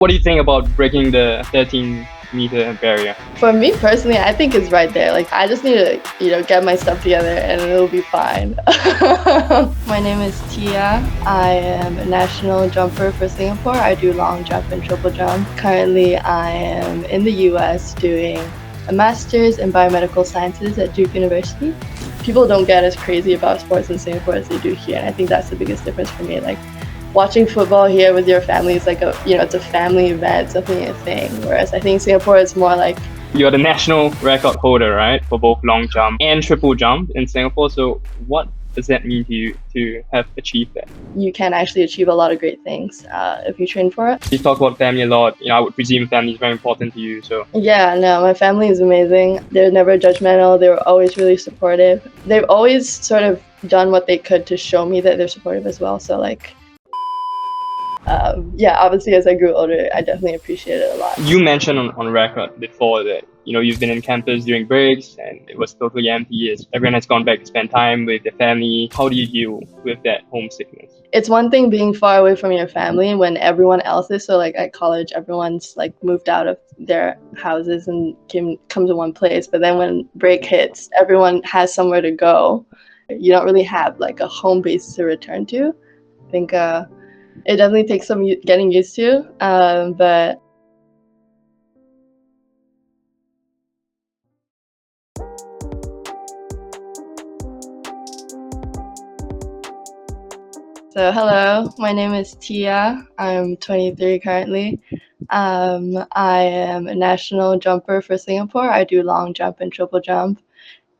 What do you think about breaking the 13-meter barrier? For me personally, I think it's right there. Like, I just need to, get my stuff together and it'll be fine. My name is Tia. I am a national jumper for Singapore. I do long jump and triple jump. Currently, I am in the US doing a master's in biomedical sciences at Duke University. People don't get as crazy about sports in Singapore as they do here, and I think that's the biggest difference for me. Like, watching football here with your family is like it's a family event, it's definitely a thing. Whereas I think Singapore is more like, You're the national record holder, right, for both long jump and triple jump in Singapore. So what does that mean to you to have achieved that? you can actually achieve a lot of great things if you train for it. You talk about family a lot. I would presume family is very important to you. So Yeah, no, my family is amazing. They're never judgmental. They were always really supportive. They've always sort of done what they could to show me that they're supportive as well. So like, obviously as I grew older, I definitely appreciated it a lot. you mentioned on record before that you've been in campus during breaks and it was totally empty as everyone has gone back to spend time with their family. How do you deal with that homesickness? It's one thing being far away from your family when everyone else is. So like at college, everyone's like moved out of their houses and come to one place. But then when break hits, everyone has somewhere to go. You don't really have like a home base to return to. I think it definitely takes some getting used to, but so hello, my name is Tia. I'm 23 currently. I am a national jumper for Singapore. I do long jump and triple jump.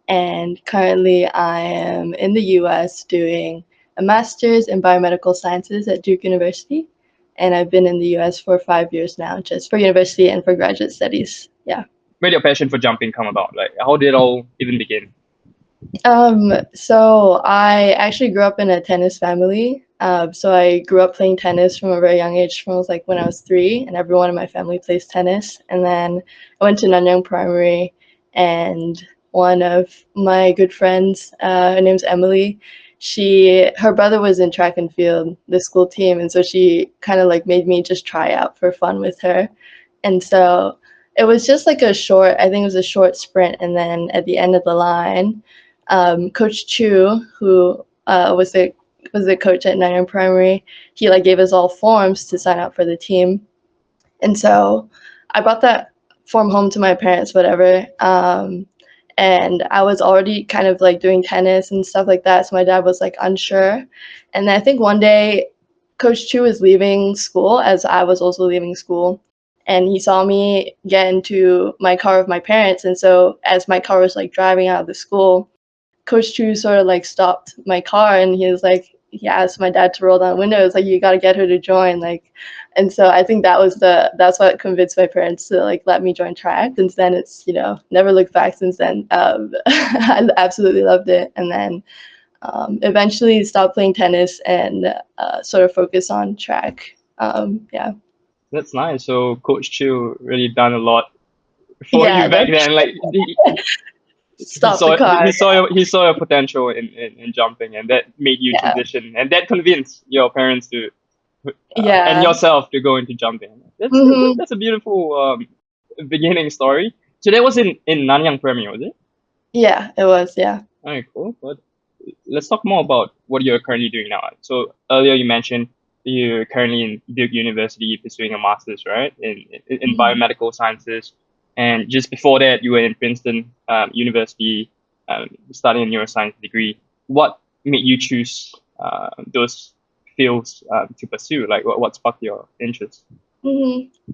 And currently I am in the US doing a master's in biomedical sciences at Duke University. And I've been in the US for 5 years now, just for university and for graduate studies. Yeah. Where did your passion for jumping come about? Like, how did it all even begin? So I actually grew up in a tennis family. So I grew up playing tennis from a very young age, from like when I was 3, and everyone in my family plays tennis. And then I went to Nanyang Primary, and one of my good friends, her name's Emily, her brother was in track and field, the school team, and so she kind of like made me just try out for fun with her. And so it was just like I think it was a short sprint, and then at the end of the line, Coach Chu, who was the coach at Nanyang Primary, he like gave us all forms to sign up for the team, and so I brought that form home to my parents, whatever. And I was already kind of like doing tennis and stuff like that, so my dad was like unsure. And then I think one day, Coach Chu was leaving school as I was also leaving school, and he saw me get into my car with my parents. And so as my car was like driving out of the school, Coach Chu sort of like stopped my car, and he asked my dad to roll down the window. It was like, you got to get her to join. Like, and so I think that's what convinced my parents to like let me join track. Since then, it's, never looked back since then. I absolutely loved it. And then eventually stopped playing tennis and sort of focus on track. Yeah. That's nice. So Coach Chiu really done a lot for Yeah, you back then. Like stop the car. he saw your potential in jumping, and that made you Yeah. transition, and that convinced your parents to Yeah. and yourself to go into jumping. That's a beautiful beginning story. So that was in Nanyang Primary, was it? Yeah, it was. Yeah. Alright, cool. But let's talk more about what you're currently doing now. So earlier you mentioned you're currently in Duke University pursuing a master's, right, in biomedical sciences, and just before that you were in Princeton University studying a neuroscience degree. What made you choose those fields to pursue? Like, what sparked your interest?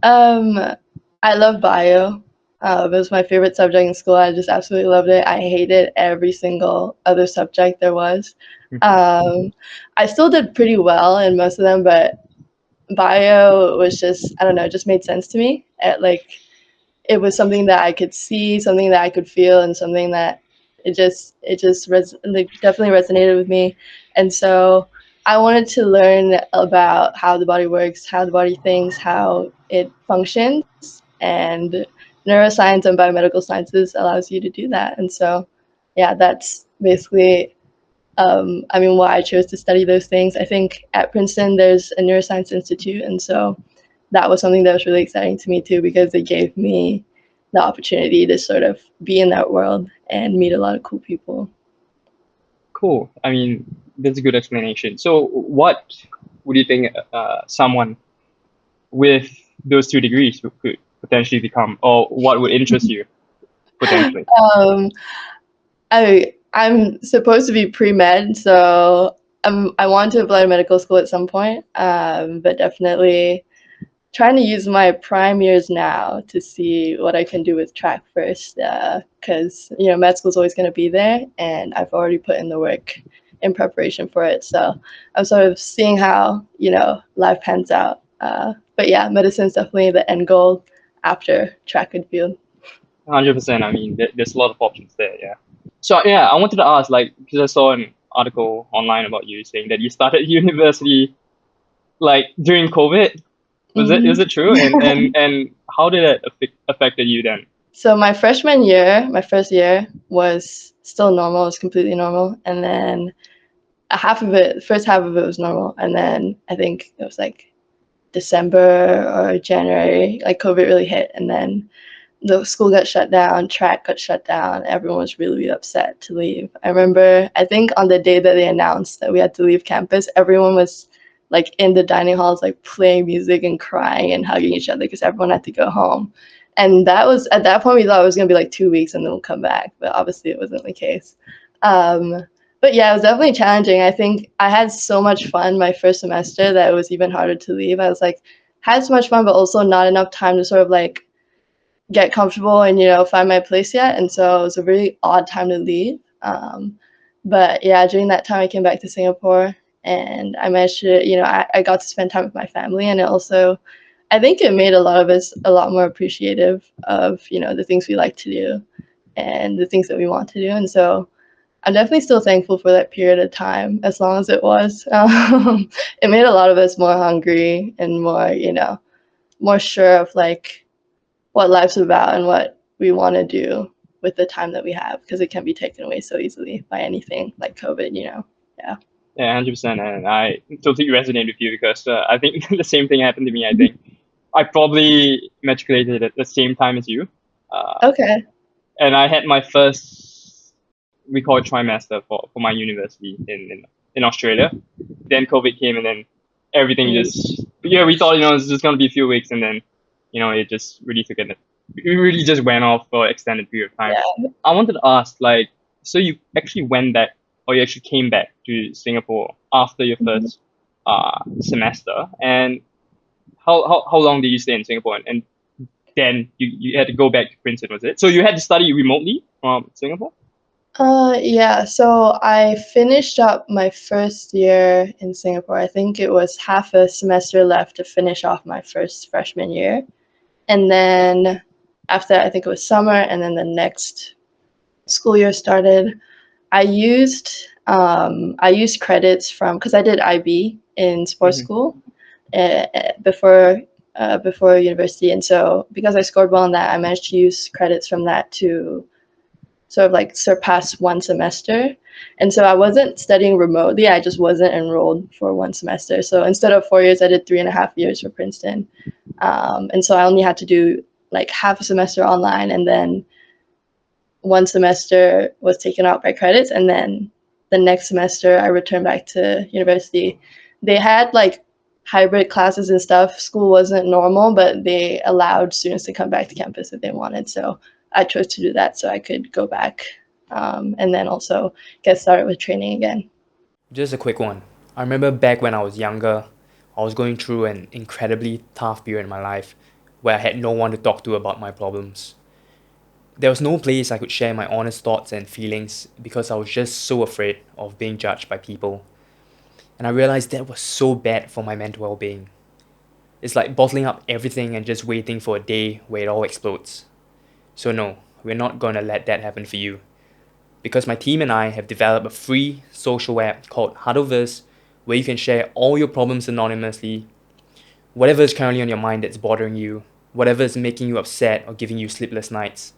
I love bio. It was my favorite subject in school. I just absolutely loved it. I hated every single other subject there was. I still did pretty well in most of them, but bio was just, I don't know, it just made sense to me. It was something that I could see, something that I could feel, and something that definitely resonated with me. And so I wanted to learn about how the body works, how the body thinks, how it functions, and neuroscience and biomedical sciences allows you to do that. And so, yeah, that's basically, why I chose to study those things. I think at Princeton there's a neuroscience institute, and so that was something that was really exciting to me too, because it gave me the opportunity to sort of be in that world and meet a lot of cool people. Cool. I mean, that's a good explanation. So, what would you think someone with those two degrees could potentially become, or what would interest you potentially? Um, I'm supposed to be pre-med, so I want to apply to medical school at some point, but definitely trying to use my prime years now to see what I can do with track first, because med school is always going to be there, and I've already put in the work in preparation for it. So I'm sort of seeing how life pans out. But yeah, medicine is definitely the end goal after track and field. 100%. I mean, there's a lot of options there. Yeah. So yeah, I wanted to ask, like, because I saw an article online about you saying that you started university like during COVID. Is it true? And how did it affected you then? So my freshman year, my first year was still normal. It was completely normal, and then first half of it was normal, and then I think it was like December or January, like COVID really hit, and then the school got shut down, track got shut down. Everyone was really upset to leave. I remember, I think on the day that they announced that we had to leave campus, everyone was like in the dining halls, like playing music and crying and hugging each other because everyone had to go home. And that was, at that point, we thought it was going to be like 2 weeks and then we'll come back. But obviously, it wasn't the case. Um, but yeah, it was definitely challenging. I think I had so much fun my first semester that it was even harder to leave. I was like, had so much fun, but also not enough time to sort of like get comfortable and find my place yet, and so it was a really odd time to leave. But yeah, during that time I came back to Singapore, and I managed to I got to spend time with my family, and it also, I think it made a lot of us a lot more appreciative of the things we like to do and the things that we want to do. And so I'm definitely still thankful for that period of time, as long as it was. It made a lot of us more hungry and more more sure of like what life's about and what we want to do with the time that we have, because it can be taken away so easily by anything like COVID. Yeah. Yeah, 100%. And I totally resonate with you because I think the same thing happened to me. I think I probably matriculated at the same time as you. Uh, Okay. and I had my first, we call it trimester for my university in Australia. Then COVID came and then everything Mm, just, yeah, we thought, it's just going to be a few weeks and then, it just really took it really just went off for an extended period of time. yeah. I wanted to ask, like, so you actually went back, or you actually came back to Singapore after your Mhm. first semester, and how long did you stay in Singapore? And then you had to go back to Princeton, was it? So you had to study remotely from Singapore? Yeah, so I finished up my first year in Singapore. I think it was half a semester left to finish off my first freshman year. And then after that, I think it was summer, and then the next school year started. I used credits from, because I did IB in sports Hmm. school before university, and so because I scored well in that, I managed to use credits from that to sort of like surpass one semester. And so I wasn't studying remotely, I just wasn't enrolled for one semester. So instead of 4 years, I did 3.5 years for Princeton. And so I only had to do like half a semester online, and then one semester was taken out by credits, and then the next semester I returned back to university. They had like hybrid classes and stuff. School wasn't normal, but they allowed students to come back to campus if they wanted. So I chose to do that so I could go back, and then also get started with training again. Just a quick one. I remember back when I was younger, I was going through an incredibly tough period in my life where I had no one to talk to about my problems. There was no place I could share my honest thoughts and feelings because I was just so afraid of being judged by people. And I realized that was so bad for my mental well being. It's like bottling up everything and just waiting for a day where it all explodes. So, no, we're not gonna let that happen for you. Because my team and I have developed a free social app called Huddle.so where you can share all your problems anonymously, whatever is currently on your mind that's bothering you, whatever is making you upset or giving you sleepless nights.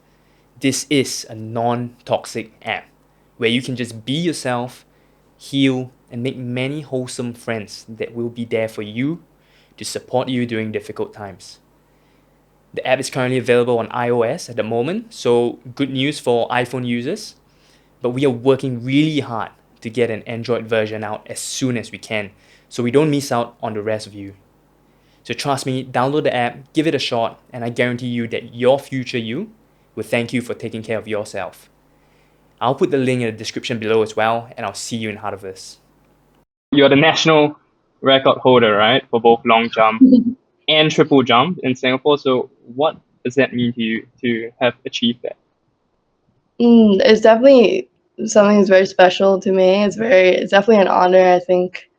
This is a non-toxic app where you can just be yourself, heal, and make many wholesome friends that will be there for you to support you during difficult times. The app is currently available on iOS at the moment, so good news for iPhone users. But we are working really hard to get an Android version out as soon as we can, so we don't miss out on the rest of you. So trust me, download the app, give it a shot, and I guarantee you that your future you will thank you for taking care of yourself. I'll put the link in the description below as well, and I'll see you in Harvest. You're the national record holder, right, for both long jump and triple jump in Singapore. So what does that mean to you to have achieved that? It's definitely something that's very special to me. It's definitely an honor. I think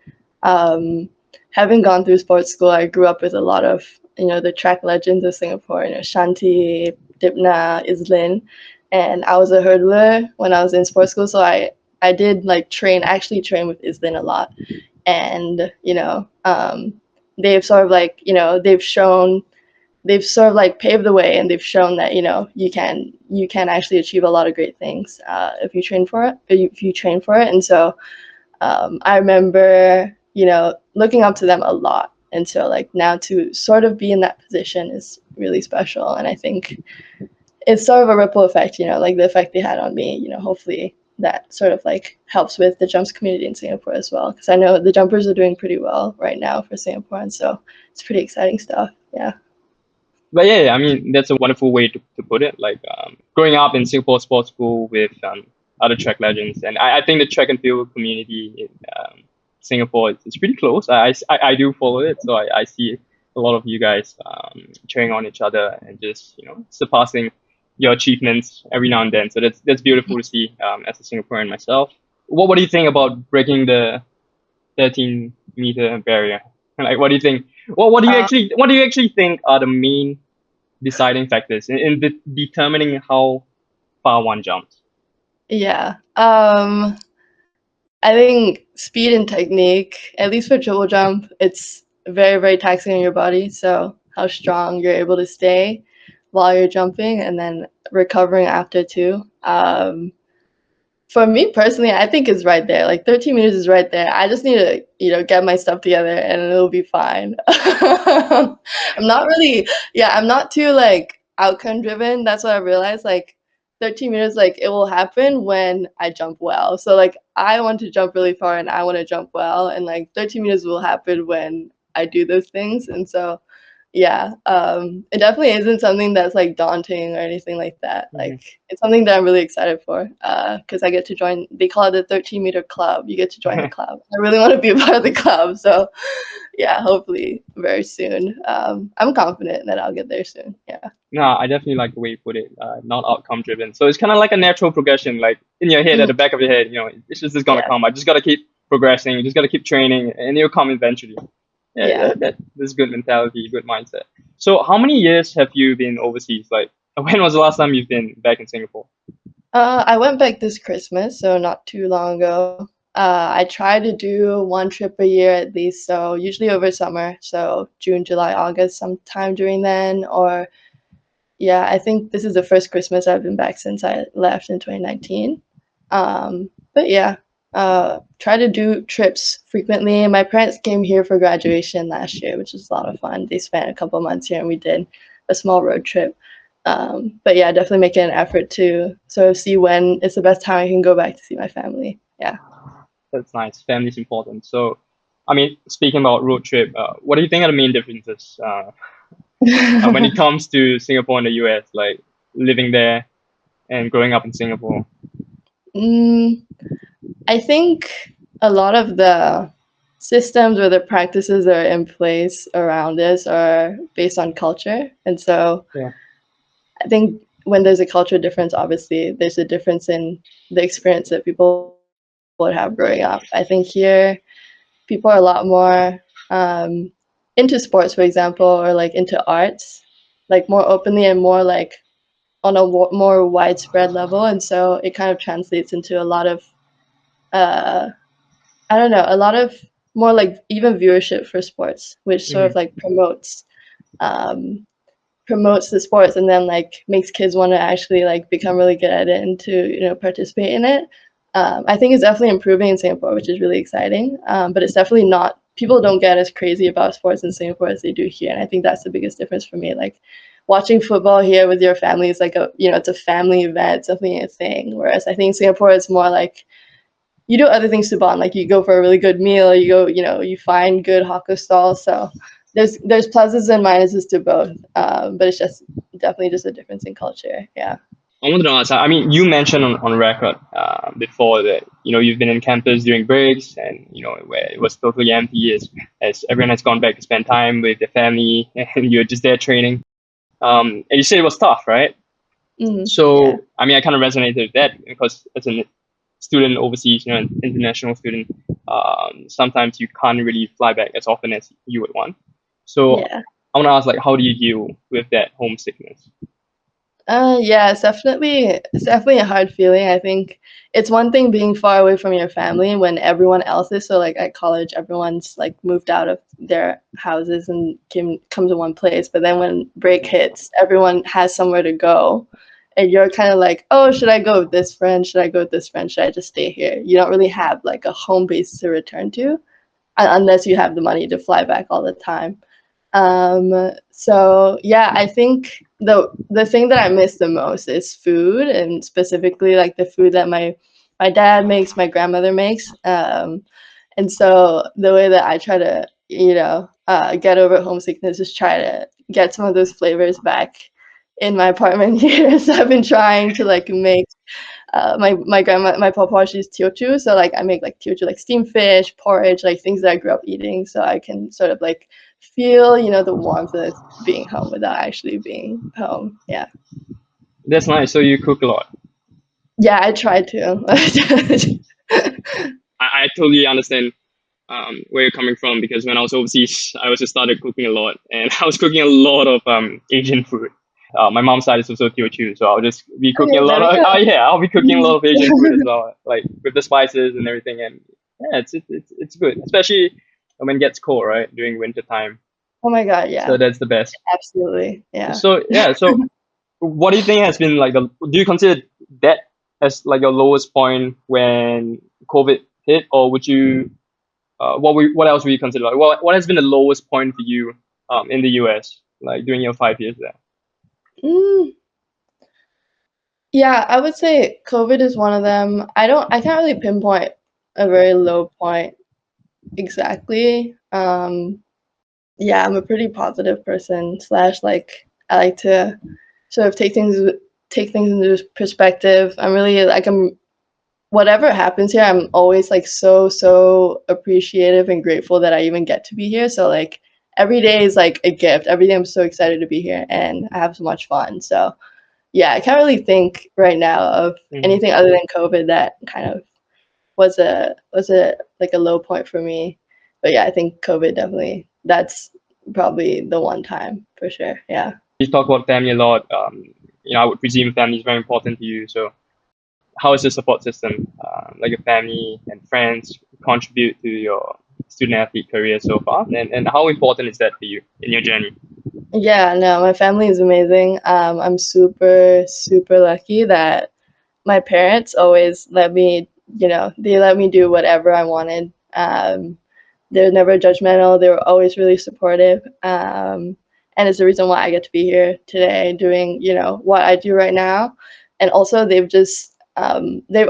having gone through sports school, I grew up with a lot of the track legends of Singapore. Shanti, Dipna, Islin, and I was a hurdler when I was in sports school. So I did actually train with Islin a lot, and they've sort of they've sort of paved the way, and they've shown that you can actually achieve a lot of great things if you train for it. And so I remember looking up to them a lot, and so now to sort of be in that position is really special. And I think it's sort of a ripple effect, like the effect they had on me. Hopefully that sort of helps with the jumps community in Singapore as well, because I know the jumpers are doing pretty well right now for Singapore, and so it's pretty exciting stuff. Yeah. But yeah, I mean, that's a wonderful way to put it. Growing up in Singapore sports school with other track legends, and I think the track and field community in Singapore is pretty close. I do follow it, so I see a lot of you guys cheering on each other and just surpassing your achievements every now and then. So that's beautiful to see as a Singaporean myself. What do you think about breaking the 13-meter barrier? What do you think? What do you actually think are the main deciding factors in determining how far one jumps? Yeah. I think speed and technique, at least for triple jump, it's very, very taxing on your body. So how strong you're able to stay while you're jumping, and then recovering after too. For me personally, I think it's right there. 13 meters is right there. I just need to, get my stuff together, and it'll be fine. I'm not too outcome driven. That's what I realized. 13 meters, it will happen when I jump well. So I want to jump really far, and I want to jump well, and 13 meters will happen when I do those things. And so yeah, it definitely isn't something that's daunting or anything like that. It's something that I'm really excited for, because I get to join. They call it the 13-meter club. You get to join the club. I really want to be a part of the club. So yeah, hopefully very soon. I'm confident that I'll get there soon. Yeah. No, I definitely like the way you put it. Not outcome driven. So it's kind of like a natural progression, like in your head, at the back of your head. It's just gonna come. I just gotta keep progressing. You just gotta keep training, and it'll come eventually. Yeah. That's good mentality, good mindset. So how many years have you been overseas? When was the last time you've been back in Singapore? I went back this Christmas, so not too long ago. I try to do one trip a year at least, so usually over summer, so June, July, August, sometime during then. Or yeah, I think this is the first Christmas I've been back since I left in 2019. But yeah, try to do trips frequently. My parents came here for graduation last year, which was a lot of fun. They spent a couple months here, and we did a small road trip. But yeah, definitely making an effort to sort of see when it's the best time I can go back to see my family. Yeah. That's nice. Family's important. So, I mean, speaking about road trip, what do you think are the main differences when it comes to Singapore and the US, living there and growing up in Singapore? I think a lot of the systems or the practices that are in place around us are based on culture. And so Yeah. I think when there's a cultural difference, obviously there's a difference in the experience that people would have growing up. I think here people are a lot more into sports, for example, or into arts, more openly and more on a more widespread level. And so it kind of translates into a lot of I don't know, a lot of more even viewership for sports, which sort of promotes the sports, and then makes kids want to actually become really good at it and to participate in it. I think it's definitely improving in Singapore, which is really exciting. But it's definitely not people don't get as crazy about sports in Singapore as they do here, and I think that's the biggest difference for me. Like watching football here with your family is like it's a family event, something a thing. Whereas I think Singapore is more like you do other things to bond. Like you go for a really good meal, you go, you find good hawker stalls. So there's pluses and minuses to both, but it's just definitely just a difference in culture. Yeah. I wanted to ask, I mean, you mentioned on record before that, you've been in campus during breaks and, where it was totally empty as everyone has gone back to spend time with their family and you're just there training. And you said it was tough, right? So, Yeah. I mean, I kind of resonated with that because as a student overseas, an international student, sometimes you can't really fly back as often as you would want. So Yeah. I want to ask, like, how do you deal with that homesickness? Yeah, it's definitely a hard feeling. I think it's one thing being far away from your family when everyone else is. So like at college, everyone's like moved out of their houses and can come to one place. But then when break hits, everyone has somewhere to go. And you're kind of like, oh, should I go with this friend? Should I go with this friend? Should I just stay here? You don't really have like a home base to return to unless you have the money to fly back all the time. So yeah, I think the thing that I miss the most is food, and specifically like the food that my dad makes, my grandmother makes. And so the way that I try to, get over homesickness is try to get some of those flavors back in my apartment here. So I've been trying to like make my grandma, my papa, she's Teochew, so like I make like Teochew, like steamed fish, porridge, like things that I grew up eating, so I can sort of like feel, the warmth of being home without actually being home. Yeah. That's nice. So you cook a lot. Yeah, I try to. I totally understand where you're coming from because when I was overseas, I also started cooking a lot, and I was cooking a lot of Asian food. My mom's side is also Teochew, so I'll just be cooking a Okay, lot there we of. go. Yeah, I'll be cooking a lot of Asian food as well, like with the spices and everything. And yeah, it's good, especially when it gets cold, right, during winter time. Oh my God, So yeah, that's the best. absolutely, yeah. So yeah, so what do you think has been like the? Do you consider that as like your lowest point when COVID hit, or would you what else would you consider? Like, what has been the lowest point for you in the US, like during your 5 years there? Mm, yeah, I would say COVID is one of them. I can't really pinpoint a very low point exactly. Yeah, I'm a pretty positive person, slash like I like to sort of take things into perspective. I'm really like whatever happens here, I'm always like so appreciative and grateful that I even get to be here. So like every day is like a gift. Every day I'm so excited to be here and I have so much fun. So yeah, I can't really think right now of Mhm. anything other than COVID that kind of was a like a low point for me. But yeah, I think COVID definitely that's probably the one time for sure. Yeah. You talk about family a lot. I would presume family is very important to you. So how is the support system, like your family and friends, contribute to your student athlete career so far, and how important is that for you in your journey? Yeah, no, my family is amazing. I'm super lucky that my parents always let me, they let me do whatever I wanted. They're never judgmental. They were always really supportive. And it's the reason why I get to be here today doing, what I do right now. And also they've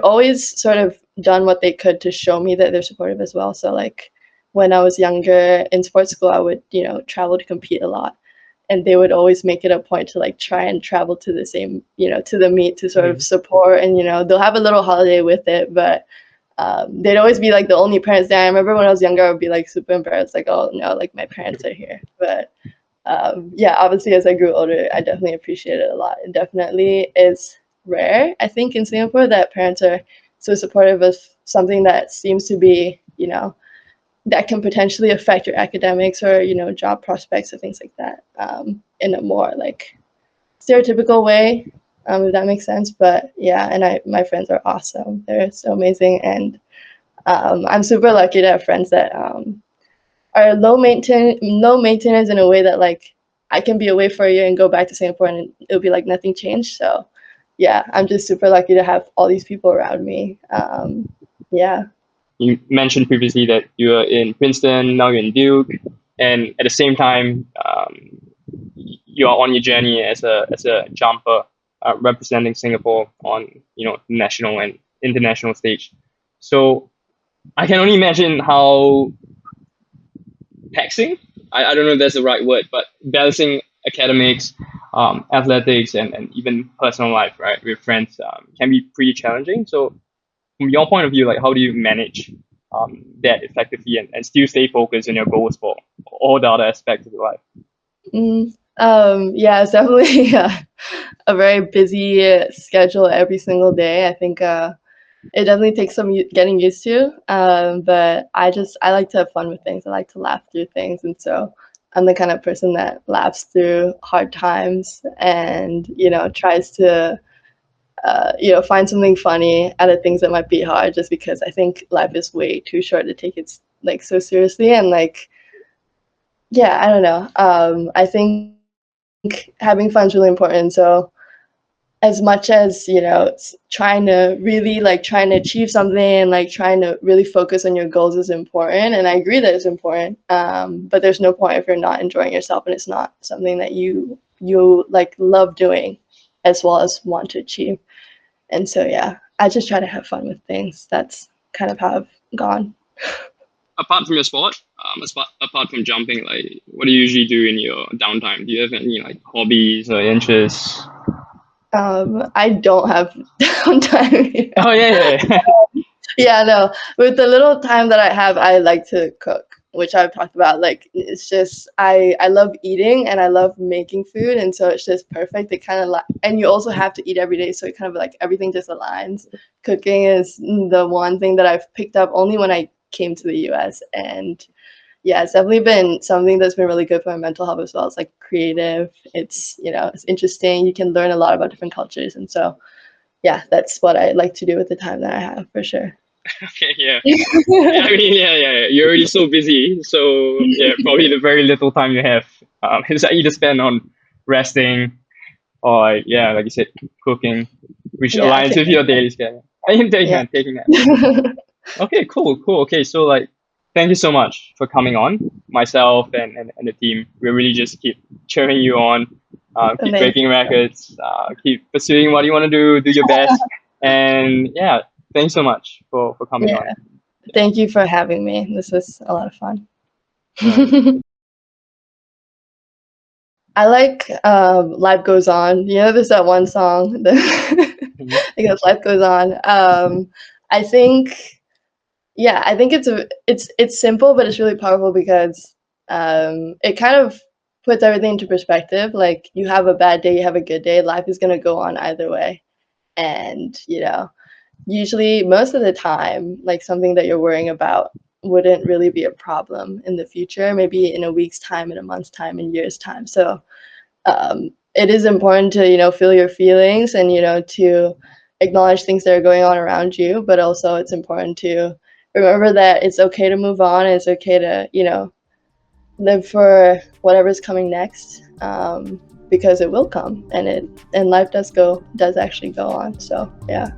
always sort of done what they could to show me that they're supportive as well. So like when I was younger in sports school, I would, travel to compete a lot, and they would always make it a point to like try and travel to the same, to the meet to sort of Mhm. support, and they'll have a little holiday with it, but they'd always be like the only parents there. I remember when I was younger, I would be like super embarrassed, like, oh no, like my parents are here. But yeah, obviously as I grew older, I definitely appreciate it a lot. It definitely is rare, I think, in Singapore that parents are so supportive of something that seems to be, that can potentially affect your academics or job prospects or things like that, in a more like stereotypical way, if that makes sense. But yeah, and my friends are awesome. They're so amazing, and I'm super lucky to have friends that are low maintenance in a way that like I can be away for a year and go back to Singapore and it'll be like nothing changed. So yeah, I'm just super lucky to have all these people around me. Yeah. you mentioned previously that you were in Princeton, now you're in Duke, and at the same time, you are on your journey as a jumper, representing Singapore on national and international stage. So I can only imagine how taxing. I don't know if that's the right word, but balancing academics, athletics, and even personal life, right, with friends, can be pretty challenging. So from your point of view, like how do you manage that effectively and still stay focused on your goals for all the other aspects of your life? Yeah, it's definitely a very busy schedule every single day. I think it definitely takes some getting used to. But I like to have fun with things. I like to laugh through things, and so I'm the kind of person that laughs through hard times and tries to find something funny out of things that might be hard. Just because I think life is way too short to take it like so seriously, and like yeah, I don't know. I think having fun is really important. So as much as trying to achieve something, like trying to really focus on your goals is important, and I agree that it's important, but there's no point if you're not enjoying yourself and it's not something that you like love doing as well as want to achieve. And so yeah, I just try to have fun with things. That's kind of how I've gone. Apart from your sport, apart from jumping, like what do you usually do in your downtime? Do you have any like hobbies or interests? I don't have downtime here. Oh yeah. Yeah, no. With the little time that I have, I like to cook, which I've talked about. Like, it's just I love eating and I love making food, and so it's just perfect. It kind of and you also have to eat every day, so it kind of like everything just aligns. Cooking is the one thing that I've picked up only when I came to the U.S. and yeah, it's definitely been something that's been really good for my mental health as well. It's like creative. It's it's interesting. You can learn a lot about different cultures, and so yeah, that's what I like to do with the time that I have for sure. Okay, yeah. I mean, yeah. You're already so busy, so yeah, probably the very little time you have is either spent on resting or yeah, like you said, cooking, which Yeah, aligns with your daily schedule. I am taking that. Okay, cool. Okay, so like, thank you so much for coming on. Myself and the team, we really just keep cheering you on, keep Thank breaking you. records, keep pursuing what you want to do your best, and yeah, thanks so much for coming Yeah, on. thank you for having me. This was a lot of fun. Right. I like Life Goes On. There's that one song that Mhm. I guess Life Goes On. I think I think it's simple, but it's really powerful because it kind of puts everything into perspective. Like you have a bad day, you have a good day, life is gonna go on either way. And usually most of the time, like something that you're worrying about wouldn't really be a problem in the future, maybe in a week's time, in a month's time, in years' time. So it is important to feel your feelings and to acknowledge things that are going on around you, but also it's important to remember that it's okay to move on, and it's okay to live for whatever's coming next, because it will come, and life does actually go on. So yeah.